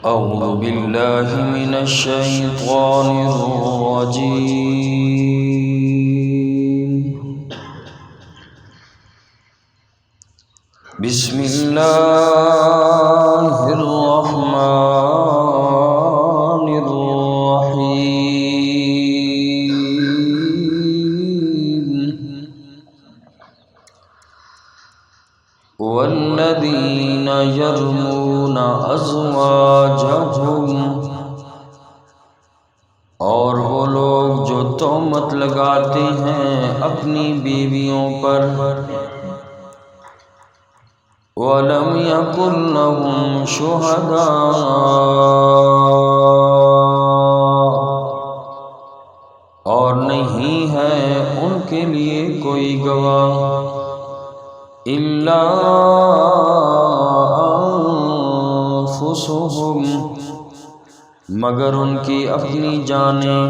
أعوذ بالله من الشيطان الرجيم. بسم الله الرحمن الرحيم. والذين يرمون أزواجهم، اور وہ لوگ جو تہمت لگاتے ہیں اپنی بیویوں پر، وَلَمْ يَكُنْ لَهُمْ شُهَدَاء، اور نہیں ہے ان کے لیے کوئی گواہ، إِلَّا أَنفُسُهُمْ، مگر ان کی اپنی جانیں.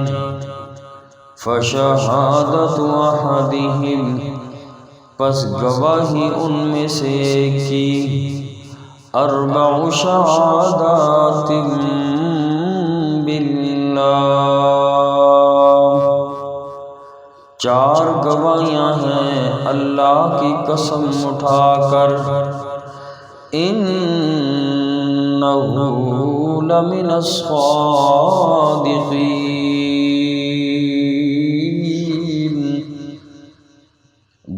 فَشَهَادَةُ أَحَدِهِمْ، پس گواہی ان میں سے ایک کی، أَرْبَعُ شَهَادَاتٍ بِاللَّهِ، 4 گواہیاں ہیں اللہ کی قسم اٹھا کر. إِنَّهُ لَمِنَ الصَّادِقِينَ،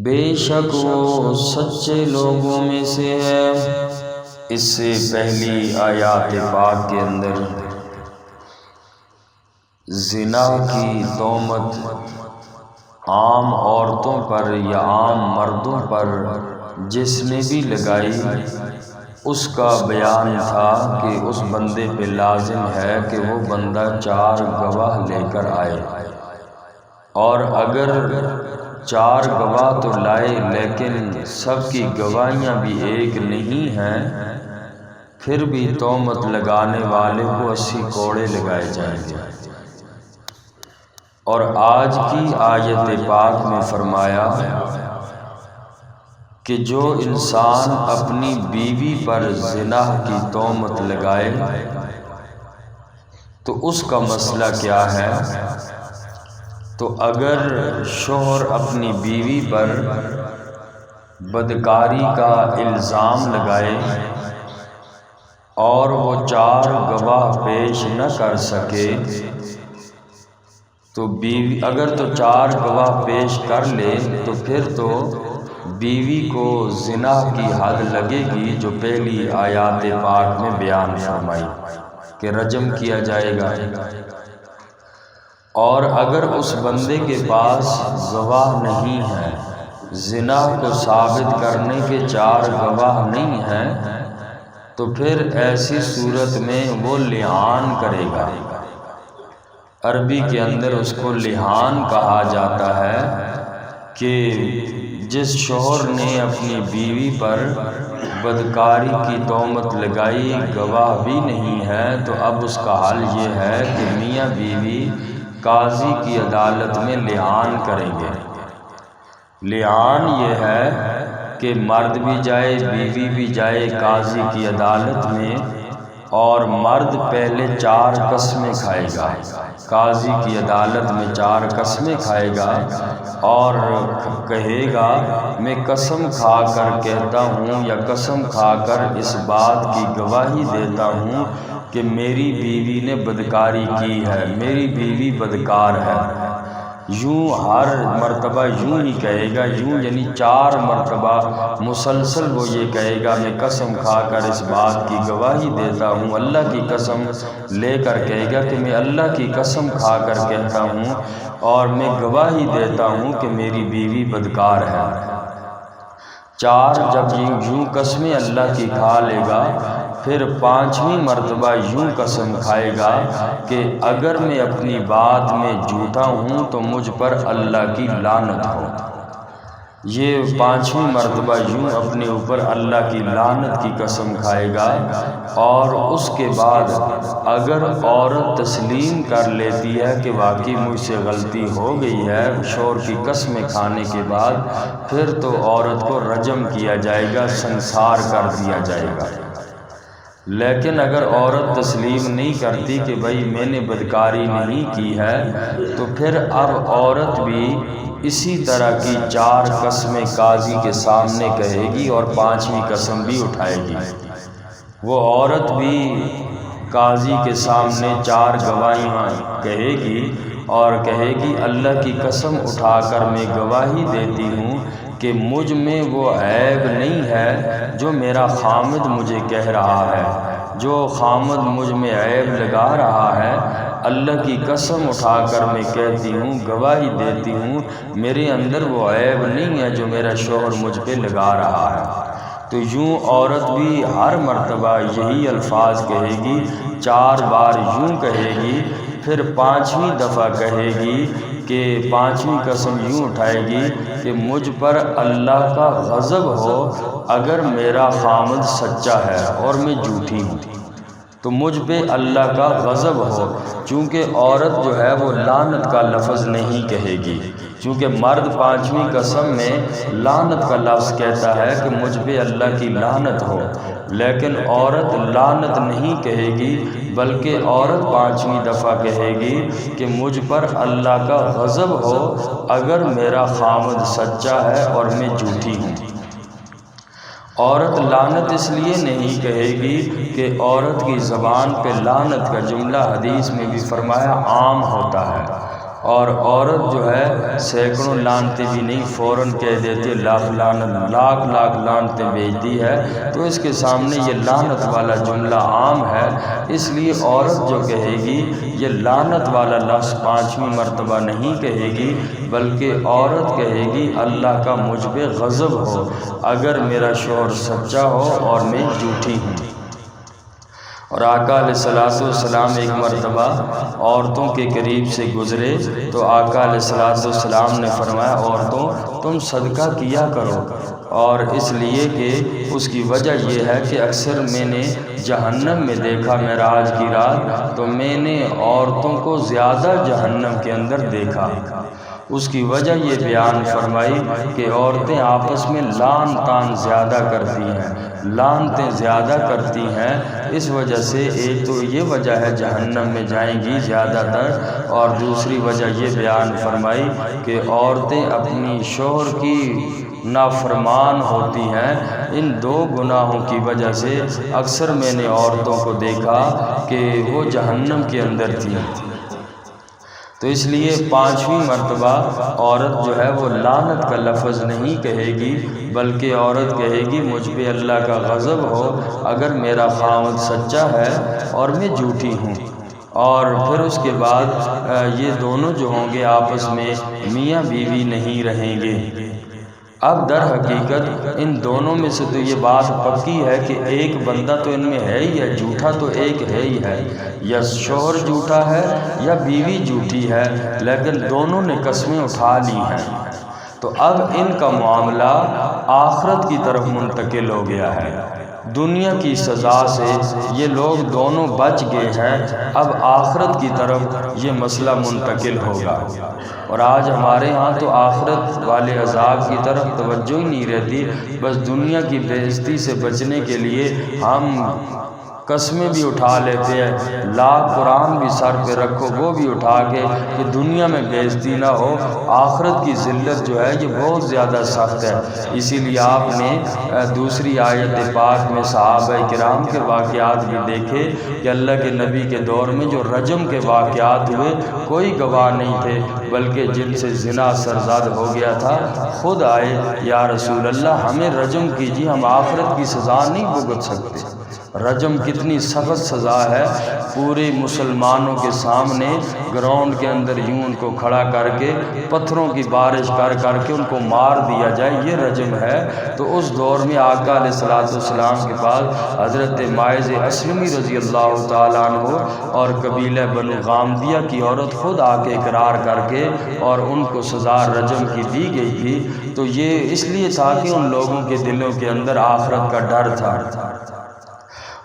بے شک وہ سچے لوگوں میں سے ہے. اس سے پہلی آیات پاک کے اندر زنا کی تہمت عام عورتوں پر یا عام مردوں پر جس نے بھی لگائی، اس کا بیان تھا کہ اس بندے پہ لازم ہے کہ وہ بندہ 4 گواہ لے کر آئے، اور اگر 4 گواہ تو لائے لیکن سب کی گواہیاں بھی ایک نہیں ہیں، پھر بھی تہمت لگانے والے کو 80 کوڑے لگائے جائیں گے. اور آج کی آیت پاک میں فرمایا کہ جو انسان اپنی بیوی پر زنا کی تہمت لگائے تو اس کا مسئلہ کیا ہے. تو اگر شوہر اپنی بیوی پر بدکاری کا الزام لگائے اور وہ 4 گواہ پیش نہ کر سکے، تو بیوی اگر تو 4 گواہ پیش کر لے تو پھر تو بیوی کو زنا کی حد لگے گی جو پہلی آیات پاک میں بیان فرمائی کہ رجم کیا جائے گا. اور اگر اس بندے کے پاس گواہ نہیں ہے، زنا کو ثابت کرنے کے 4 گواہ نہیں ہیں، تو پھر ایسی صورت میں وہ لعان کرے گا. عربی کے اندر اس کو لعان کہا جاتا ہے کہ جس شوہر نے اپنی بیوی پر بدکاری کی تہمت لگائی، گواہ بھی نہیں ہے، تو اب اس کا حل یہ ہے کہ میاں بیوی قاضی کی عدالت میں لعان کریں گے. لعان یہ ہے کہ مرد بھی جائے بیوی بھی جائے قاضی کی عدالت میں، اور مرد پہلے 4 قسمیں کھائے گا، قاضی کی عدالت میں 4 قسمیں کھائے گا اور کہے گا میں قسم کھا کر کہتا ہوں یا قسم کھا کر اس بات کی گواہی دیتا ہوں کہ میری بیوی نے بدکاری کی ہے، میری بیوی بدکار ہے. یوں ہر مرتبہ یوں ہی کہے گا، یوں یعنی 4 مرتبہ مسلسل وہ یہ کہے گا میں قسم کھا کر اس بات کی گواہی دیتا ہوں، اللہ کی قسم لے کر کہے گا کہ میں اللہ کی قسم کھا کر کہتا ہوں اور میں گواہی دیتا ہوں کہ میری بیوی بدکار ہے. 4 جب یوں قسمیں اللہ کی کھا لے گا، پھر 5ویں مرتبہ یوں قسم کھائے گا کہ اگر میں اپنی بات میں جھوٹا ہوں تو مجھ پر اللہ کی لعنت ہو. یہ 5ویں مرتبہ یوں اپنے اوپر اللہ کی لعنت کی قسم کھائے گا. اور اس کے بعد اگر عورت تسلیم کر لیتی ہے کہ واقعی مجھ سے غلطی ہو گئی ہے شوہر کی قسمیں کھانے کے بعد، پھر تو عورت کو رجم کیا جائے گا، سنسار کر دیا جائے گا. لیکن اگر عورت تسلیم نہیں کرتی کہ بھائی میں نے بدکاری نہیں کی ہے، تو پھر اب عورت بھی اسی طرح کی 4 قسمیں قاضی کے سامنے کہے گی اور 5ویں قسم بھی اٹھائے گی۔ وہ عورت بھی قاضی کے سامنے 4 گواہیاں کہے گی اور کہے گی اللہ کی قسم اٹھا کر میں گواہی دیتی ہوں کہ مجھ میں وہ عیب نہیں ہے جو میرا خامد مجھے کہہ رہا ہے۔ جو خامد مجھ میں عیب لگا رہا ہے، اللہ کی قسم اٹھا کر میں کہتی ہوں، گواہی دیتی ہوں، میرے اندر وہ عیب نہیں ہے جو میرا شوہر مجھ پہ لگا رہا ہے۔ تو یوں عورت بھی ہر مرتبہ یہی الفاظ کہے گی، 4 بار یوں کہے گی، پھر 5ویں دفعہ کہے گی کہ 5ویں قسم یوں اٹھائے گی کہ مجھ پر اللہ کا غضب ہو اگر میرا خامد سچا ہے اور میں جھوٹی ہوں، تو مجھ پہ اللہ کا غضب ہو۔ چونکہ عورت جو ہے وہ لعنت کا لفظ نہیں کہے گی، چونکہ مرد 5ویں قسم میں لعنت کا لفظ کہتا ہے کہ مجھ پہ اللہ کی لعنت ہو، لیکن عورت لعنت نہیں کہے گی، بلکہ عورت 5ویں دفعہ کہے گی کہ مجھ پر اللہ کا غضب ہو اگر میرا خامد سچا ہے اور میں جھوٹی ہوں۔ عورت لعنت اس لیے نہیں کہے گی کہ عورت کی زبان پہ لعنت کا جملہ حدیث میں بھی فرمایا عام ہوتا ہے، اور عورت جو ہے سینکڑوں لعنتیں بھی نہیں فوراً کہہ دیتی، لاکھ لعنتیں بھیجتی ہے، تو اس کے سامنے یہ لعنت والا جملہ عام ہے۔ اس لیے عورت جو کہے گی یہ لعنت والا لفظ 5ویں مرتبہ نہیں کہے گی، بلکہ عورت کہے گی اللہ کا مجھ پہ غضب ہو اگر میرا شوہر سچا ہو اور میں جھوٹی ہوں۔ اور آقا علیہ السلام ایک مرتبہ عورتوں کے قریب سے گزرے تو آقا علیہ السلام نے فرمایا، عورتوں تم صدقہ کیا کرو، اور اس لیے کہ اس کی وجہ یہ ہے کہ اکثر میں نے جہنم میں دیکھا معراج کی رات، تو میں نے عورتوں کو زیادہ جہنم کے اندر دیکھا۔ اس کی وجہ یہ بیان فرمائی کہ عورتیں آپس میں لعن طعن زیادہ کرتی ہیں، لعنتیں زیادہ کرتی ہیں، اس وجہ سے ایک تو یہ وجہ ہے جہنم میں جائیں گی زیادہ تر، اور دوسری وجہ یہ بیان فرمائی کہ عورتیں اپنی شوہر کی نافرمان ہوتی ہیں۔ ان 2 گناہوں کی وجہ سے اکثر میں نے عورتوں کو دیکھا کہ وہ جہنم کے اندر تھیں۔ تو اس لیے 5ویں مرتبہ عورت جو ہے وہ لعنت کا لفظ نہیں کہے گی، بلکہ عورت کہے گی مجھ پہ اللہ کا غضب ہو اگر میرا خامد سچا ہے اور میں جھوٹی ہوں۔ اور پھر اس کے بعد یہ دونوں جو ہوں گے آپس میں میاں بیوی نہیں رہیں گے۔ اب در حقیقت ان دونوں میں سے تو یہ بات پکی ہے کہ ایک بندہ تو ان میں ہے ہی ہے، جھوٹا تو ایک ہے ہی ہے، یا شوہر جھوٹا ہے یا بیوی جھوٹی ہے، لیکن دونوں نے قسمیں اٹھا لی ہیں۔ تو اب ان کا معاملہ آخرت کی طرف منتقل ہو گیا ہے۔ دنیا کی سزا سے یہ لوگ دونوں بچ گئے ہیں، اب آخرت کی طرف یہ مسئلہ منتقل ہوگا۔ اور آج ہمارے ہاں تو آخرت والے عذاب کی طرف توجہ ہی نہیں رہتی، بس دنیا کی بے عزتی سے بچنے کے لیے ہم قسمیں بھی اٹھا لیتے ہیں، لاکھ قرآن بھی سر پہ رکھو وہ بھی اٹھا کے کہ دنیا میں بے عزتی نہ ہو، آخرت کی ذلت جو ہے یہ بہت زیادہ سخت ہے۔ اسی لیے آپ نے دوسری آیت پاک میں صحابہ کرام کے واقعات بھی دیکھے کہ اللہ کے نبی کے دور میں جو رجم کے واقعات ہوئے کوئی گواہ نہیں تھے، بلکہ جن سے زنا سرزاد ہو گیا تھا خود آئے، یا رسول اللہ ہمیں رجم کیجیے، ہم آخرت کی سزا نہیں بھگت سکتے۔ رجم کتنی سخت سزا ہے، پورے مسلمانوں کے سامنے گراؤنڈ کے اندر یوں ان کو کھڑا کر کے پتھروں کی بارش کر کر کے ان کو مار دیا جائے، یہ رجم ہے۔ تو اس دور میں آقا علیہ السلام کے پاس حضرت ماعز اسلمی رضی اللہ تعالیٰ عنہ اور قبیلہ بنو غامدیہ کی عورت خود آ کے اقرار کر کے اور ان کو سزا رجم کی دی گئی تھی۔ تو یہ اس لیے تھا کہ ان لوگوں کے دلوں کے اندر آخرت کا ڈر تھا۔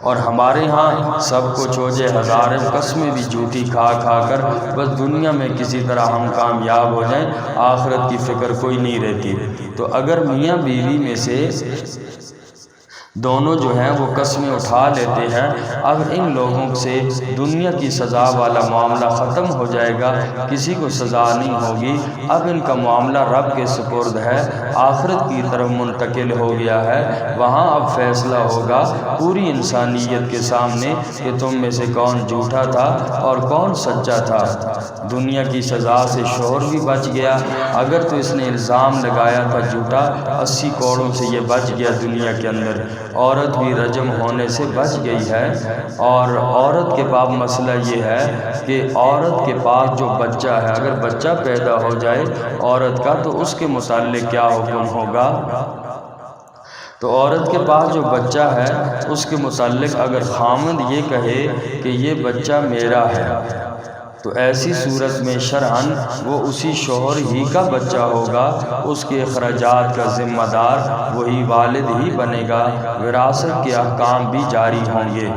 اور ہمارے ہاں سب کچھ ہو جائے، ہزاریں قسمیں بھی جھوٹی کھا کھا کر بس دنیا میں کسی طرح ہم کامیاب ہو جائیں، آخرت کی فکر کوئی نہیں رہتی۔ تو اگر میاں بیوی میں سے دونوں جو ہیں وہ قسمیں اٹھا لیتے ہیں اب ان لوگوں سے دنیا کی سزا والا معاملہ ختم ہو جائے گا، کسی کو سزا نہیں ہوگی، اب ان کا معاملہ رب کے سپرد ہے، آخرت کی طرف منتقل ہو گیا ہے، وہاں اب فیصلہ ہوگا پوری انسانیت کے سامنے کہ تم میں سے کون جھوٹا تھا اور کون سچا تھا۔ دنیا کی سزا سے شوہر بھی بچ گیا، اگر تو اس نے الزام لگایا تھا جھوٹا، 80 کوڑوں سے یہ بچ گیا دنیا کے اندر، عورت بھی رجم ہونے سے بچ گئی ہے۔ اور عورت کے باب مسئلہ یہ ہے کہ عورت کے پاس جو بچہ ہے، اگر بچہ پیدا ہو جائے عورت کا تو اس کے متعلق کیا حکم ہوگا؟ تو عورت کے پاس جو بچہ ہے اس کے متعلق اگر خامند یہ کہے کہ یہ بچہ میرا ہے تو ایسی صورت میں شرعاً وہ اسی شوہر ہی کا بچہ ہوگا، اس کے اخراجات کا ذمہ دار وہی والد ہی بنے گا، وراثت کے احکام بھی جاری ہوں گے۔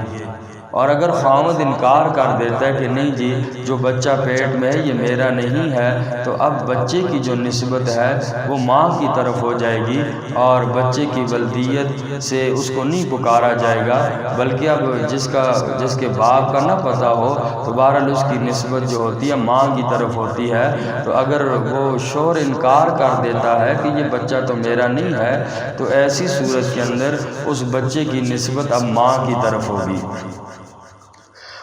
اور اگر خامد انکار کر دیتا ہے کہ نہیں جی جو بچہ پیٹ میں ہے یہ میرا نہیں ہے، تو اب بچے کی جو نسبت ہے وہ ماں کی طرف ہو جائے گی اور بچے کی ولدیت سے اس کو نہیں پکارا جائے گا، بلکہ اب جس کے باپ کا نہ پتہ ہو تو بہرحال اس کی نسبت جو ہوتی ہے ماں کی طرف ہوتی ہے۔ تو اگر وہ شوہر انکار کر دیتا ہے کہ یہ بچہ تو میرا نہیں ہے تو ایسی صورت کے اندر اس بچے کی نسبت اب ماں کی طرف ہوگی۔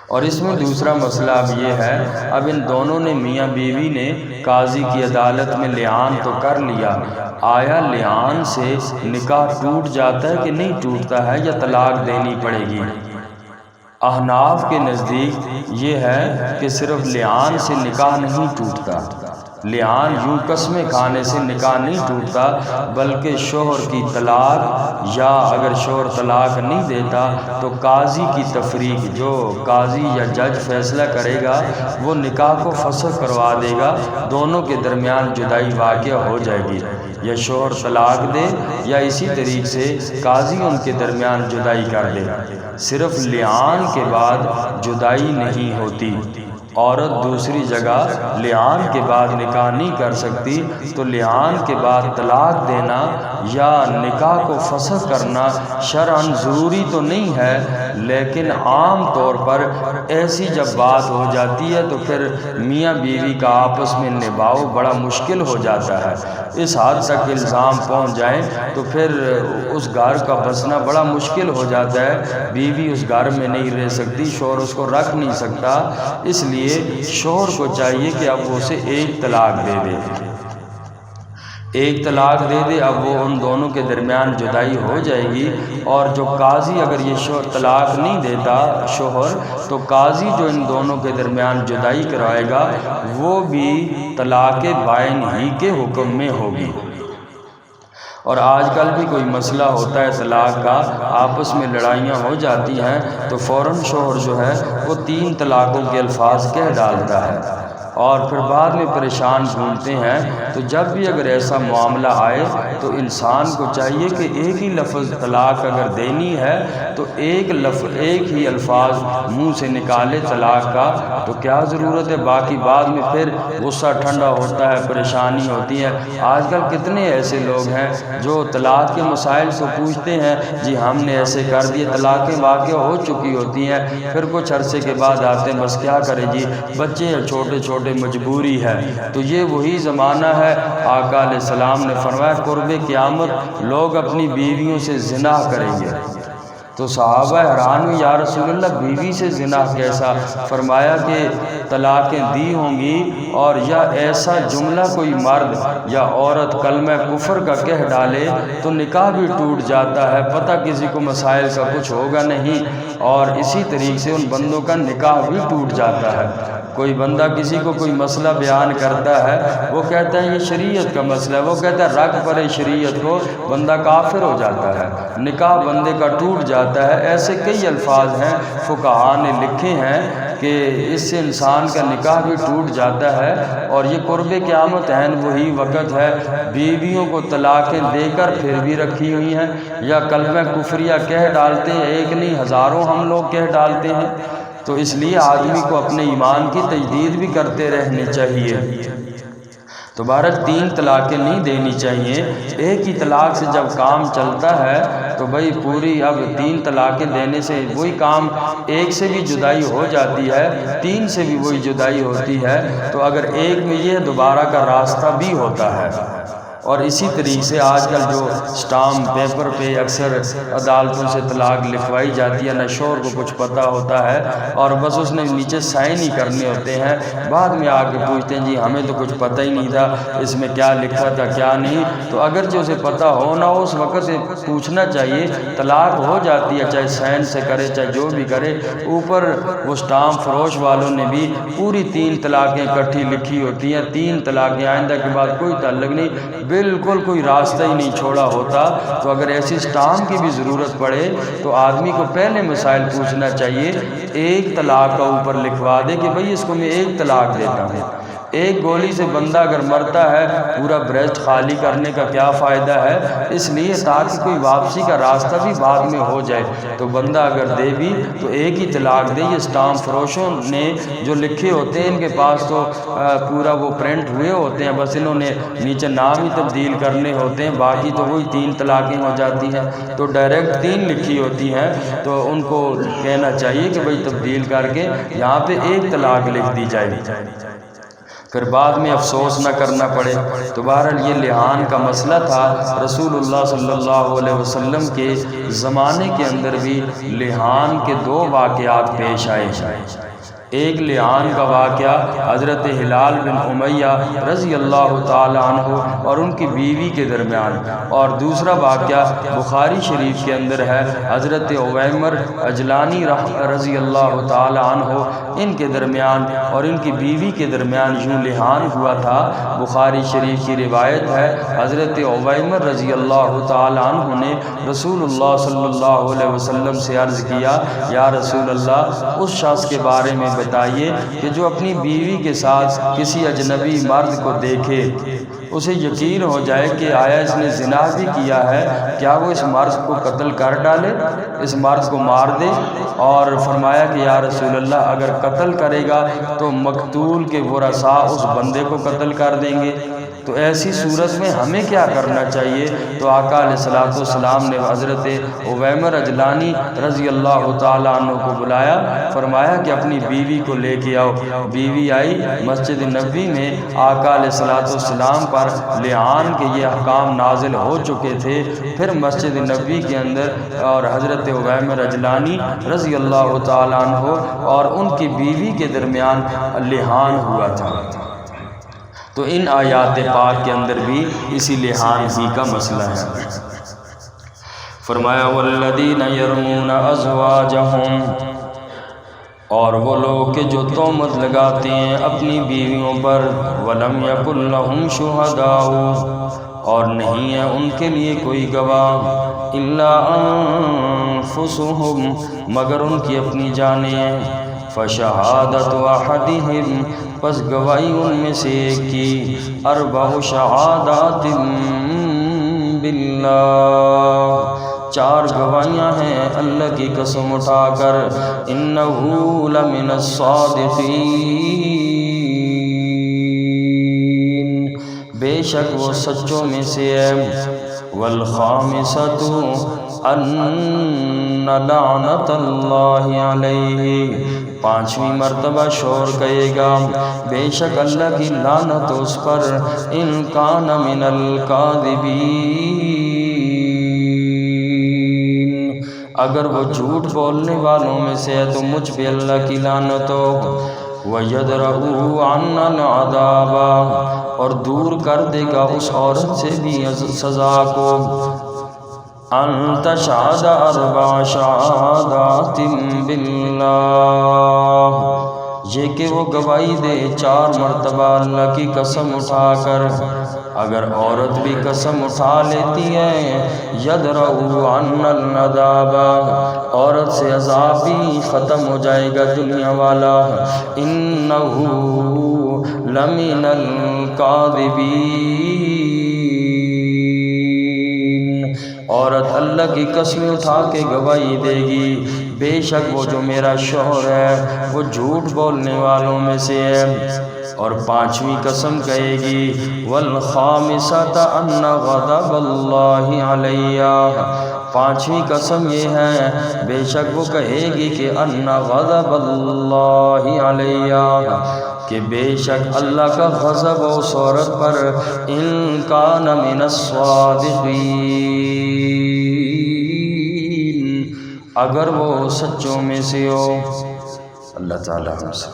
اور اس میں دوسرا مسئلہ اب یہ ہے، اب ان دونوں نے میاں بیوی نے قاضی کی عدالت میں لعان تو کر لیا، آیا لعان سے نکاح ٹوٹ جاتا ہے کہ نہیں ٹوٹتا ہے یا طلاق دینی پڑے گی؟ احناف کے نزدیک یہ ہے کہ صرف لعان سے نکاح نہیں ٹوٹتا، لعان یوں قسمیں کھانے سے نکاح نہیں ٹوٹتا، بلکہ شوہر کی طلاق یا اگر شوہر طلاق نہیں دیتا تو قاضی کی تفریق، جو قاضی یا جج فیصلہ کرے گا وہ نکاح کو فسخ کروا دے گا، دونوں کے درمیان جدائی واقع ہو جائے گی، یا شوہر طلاق دے یا اسی طریقے سے قاضی ان کے درمیان جدائی کر دے۔ صرف لعان کے بعد جدائی نہیں ہوتی، عورت دوسری جگہ لعان کے بعد نکاح نہیں کر سکتی، تو لعان کے بعد طلاق دینا یا نکاح کو فسخ کرنا شرعاً ضروری تو نہیں ہے، لیکن عام طور پر ایسی جب بات ہو جاتی ہے تو پھر میاں بیوی کا آپس میں نبھاؤ بڑا مشکل ہو جاتا ہے، اس حد تک الزام پہنچ جائیں تو پھر اس گھر کا بسنا بڑا مشکل ہو جاتا ہے، بیوی اس گھر میں نہیں رہ سکتی، شوہر اس کو رکھ نہیں سکتا، اس لیے شوہر کو چاہیے کہ اب وہ اسے ایک طلاق دے دے، ایک طلاق دے دے، اب وہ ان دونوں کے درمیان جدائی ہو جائے گی۔ اور جو قاضی اگر یہ شوہر طلاق نہیں دیتا شوہر، تو قاضی جو ان دونوں کے درمیان جدائی کروائے گا وہ بھی طلاق بائن ہی کے حکم میں ہوگی۔ اور آج کل بھی کوئی مسئلہ ہوتا ہے طلاق کا، آپس میں لڑائیاں ہو جاتی ہیں تو فوراً شوہر جو ہے وہ 3 طلاقوں کے الفاظ کہہ ڈالتا ہے اور پھر بعد میں پریشان ڈھونڈتے ہیں۔ تو جب بھی اگر ایسا معاملہ آئے تو انسان کو چاہیے کہ ایک ہی لفظ طلاق اگر دینی ہے تو ایک ہی الفاظ منہ سے نکالے طلاق کا، تو کیا ضرورت ہے باقی بعد میں پھر غصہ ٹھنڈا ہوتا ہے، پریشانی ہوتی ہے۔ آج کل کتنے ایسے لوگ ہیں جو طلاق کے مسائل سے پوچھتے ہیں، جی ہم نے ایسے کر دیے، طلاقیں واقع ہو چکی ہوتی ہیں، پھر کچھ عرصے کے بعد آتے ہیں بس کیا کریں جی بچے چھوٹے چھوٹے مجبوری ہے۔ تو یہ وہی زمانہ ہے، آقا علیہ السلام نے فرمایا قرب قیامت لوگ اپنی بیویوں سے زنا کریں گے۔ تو صحابہ حیران ہوئے، یا رسول اللہ بیوی سے زنا کیسا؟ فرمایا کہ طلاقیں دی ہوں گی اور یا ایسا جملہ کوئی مرد یا عورت کلمہ کفر کا کہہ ڈالے تو نکاح بھی ٹوٹ جاتا ہے، پتہ کسی کو مسائل کا کچھ ہوگا نہیں، اور اسی طریقے سے ان بندوں کا نکاح بھی ٹوٹ جاتا ہے۔ کوئی بندہ کسی کو کوئی مسئلہ بیان کرتا ہے، وہ کہتا ہے یہ شریعت کا مسئلہ ہے، وہ کہتا ہے رکھ پڑے شریعت کو، بندہ کافر ہو جاتا ہے، نکاح بندے کا ٹوٹ جاتا ہے۔ ایسے کئی الفاظ ہیں فقہاء نے لکھے ہیں کہ اس سے انسان کا نکاح بھی ٹوٹ جاتا ہے۔ اور یہ قرب قیامت عین وہی وقت ہے، بیویوں کو طلاقیں دے کر پھر بھی رکھی ہوئی ہیں، یا کلمہ کفریہ کہہ ڈالتے ہیں، ایک نہیں ہزاروں ہم لوگ کہہ ڈالتے ہیں۔ تو اس لیے آدمی کو اپنے ایمان کی تجدید بھی کرتے رہنے چاہیے۔ تو بہرحال 3 طلاقیں نہیں دینی چاہیے۔ ایک ہی طلاق سے جب کام چلتا ہے تو بھائی پوری اب 3 طلاقیں دینے سے وہی کام، ایک سے بھی جدائی ہو جاتی ہے، 3 سے بھی وہی جدائی ہوتی ہے، تو اگر ایک میں یہ دوبارہ کا راستہ بھی ہوتا ہے۔ اور اسی طریقے سے آج کل جو سٹامپ پیپر پہ اکثر عدالتوں سے طلاق لکھوائی جاتی ہے، نہ شوہر کو کچھ پتہ ہوتا ہے اور بس اس نے نیچے سائن ہی کرنے ہوتے ہیں، بعد میں آ کے پوچھتے ہیں جی ہمیں تو کچھ پتہ ہی نہیں تھا اس میں کیا لکھا تھا کیا نہیں۔ تو اگر جو اسے پتہ ہو نہ ہو اس وقت سے پوچھنا چاہیے، طلاق ہو جاتی ہے چاہے سائن سے کرے چاہے جو بھی کرے، اوپر وہ سٹامپ فروش والوں نے بھی پوری 3 طلاقیں اکٹھی لکھی ہوتی ہیں، 3 طلاقیں آئندہ کے بعد کوئی تعلق نہیں، بالکل کوئی راستہ ہی نہیں چھوڑا ہوتا۔ تو اگر ایسی سٹامپ کی بھی ضرورت پڑے تو آدمی کو پہلے مسائل پوچھنا چاہیے، ایک طلاق کا اوپر لکھوا دے کہ بھئی اس کو میں 1 طلاق دیتا ہوں۔ ایک گولی سے بندہ اگر مرتا ہے پورا بریسٹ خالی کرنے کا کیا فائدہ ہے؟ اس لیے تاکہ کوئی واپسی کا راستہ بھی بعد میں ہو جائے، تو بندہ اگر دے بھی تو ایک ہی طلاق دے۔ یہ سٹامپ فروشوں نے جو لکھے ہوتے ہیں ان کے پاس تو پورا وہ پرنٹ ہوئے ہوتے ہیں، بس انہوں نے نیچے نام ہی تبدیل کرنے ہوتے ہیں، باقی تو وہی 3 طلاقیں ہو جاتی ہیں۔ تو ڈائریکٹ 3 لکھی ہوتی ہیں، تو ان کو کہنا چاہیے کہ بھئی تبدیل کر کے یہاں پہ 1 طلاق لکھ دی جائے، پھر بعد میں افسوس نہ کرنا پڑے۔ تو بہرحال یہ لعان کا مسئلہ تھا۔ رسول اللہ صلی اللہ علیہ وسلم کے زمانے کے اندر بھی لعان کے 2 واقعات پیش آئے ہیں۔ ایک لعان کا واقعہ حضرت ہلال بن امیہ رضی اللہ تعالی عنہ اور ان کی بیوی کے درمیان، اور دوسرا واقعہ بخاری شریف کے اندر ہے، حضرت عویمر عجلانی رضی اللہ تعالی عنہ ان کے درمیان اور ان کی بیوی کے درمیان یوں لعان ہوا تھا۔ بخاری شریف کی روایت ہے، حضرت عویمر رضی اللہ تعالی عنہ نے رسول اللہ صلی اللہ علیہ وسلم سے عرض کیا، یا رسول اللہ اس شخص کے بارے میں بتائیے کہ جو اپنی بیوی کے ساتھ کسی اجنبی مرد کو دیکھے، اسے یقین ہو جائے کہ آیا اس نے زنا بھی کیا ہے، کیا وہ اس مرد کو قتل کر ڈالے، اس مرد کو مار دے؟ اور فرمایا کہ یا رسول اللہ اگر قتل کرے گا تو مقتول کے ورثاء اس بندے کو قتل کر دیں گے، تو ایسی صورت میں ہمیں کیا کرنا چاہیے؟ تو آقا علیہ الصلوۃ والسلام نے حضرت عویمر عجلانی رضی اللہ تعالیٰ عنہ کو بلایا، فرمایا کہ اپنی بیوی کو لے کے آؤ۔ بیوی آئی، مسجد نبوی میں آقا علیہ الصلوۃ والسلام پر لعان کے یہ احکام نازل ہو چکے تھے، پھر مسجد نبوی کے اندر اور حضرت عویمر عجلانی رضی اللہ تعالیٰ عنہ اور ان کی بیوی کے درمیان لعان ہوا تھا۔ تو ان آیات پاک کے اندر بھی اسی لعان ہی کا مسئلہ ہے۔ فرمایا والذین یرمون ازواجہم، اور وہ لوگ کہ جو تہمت لگاتے ہیں اپنی بیویوں پر، ولم یکن لہم شہداء، اور نہیں ہے ان کے لیے کوئی گواہ، الا انفسہم، مگر ان کی اپنی جانیں، فشہادت احدہم، پس گواہی ان میں سے ایک کی، 4 شہادات باللہ، 4 گواہیاں ہیں اللہ کی قسم اٹھا کر، انہ لمن الصادقین، بے شک وہ سچوں میں سے ہے، والخامسۃ ان لعنت اللہ علیہ، 5ویں مرتبہ شور کہے گا بے شک اللہ کی لعنت اس پر، ان کان من الکاذبین، اگر وہ جھوٹ بولنے والوں میں سے ہے تو مجھ پہ اللہ کی لعنت ہو، وَيَدْرَؤُ عَنَّ الْعَذَابَ، اور دور کر دے گا اس عورت سے بھی سزا کو، ان تشہد 4 شہادات باللہ، یہ کہ وہ گواہی دے 4 مرتبہ اللہ کی قسم اٹھا کر۔ اگر عورت بھی قسم اٹھا لیتی ہے، یدرؤ عن العذاب، عورت سے عذاب بھی ختم ہو جائے گا دنیا والا، انہ لمن الکاذبین، عورت اللہ کی قسم اٹھا کے گواہی دے گی بے شک وہ جو میرا شوہر ہے وہ جھوٹ بولنے والوں میں سے ہے۔ اور پانچویں قسم کہے گی والخامسۃ ان غضب اللہ علیہ، پانچویں قسم یہ ہے بے شک وہ کہے گی کہ ان غضب اللہ علیہ، کہ بے شک اللہ کا غضب اس عورت پر ان کان من الصادقین، اگر وہ سچوں میں سے ہو۔ اللہ تعالیٰ ہم سے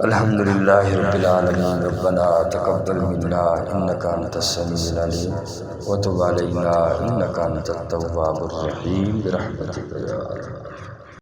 الحمدللہ رب العالمین، ربنا تقبل منا انک انت السمیع العلیم وتب علینا انک انت التواب الرحیم برحمتک یا ارحم۔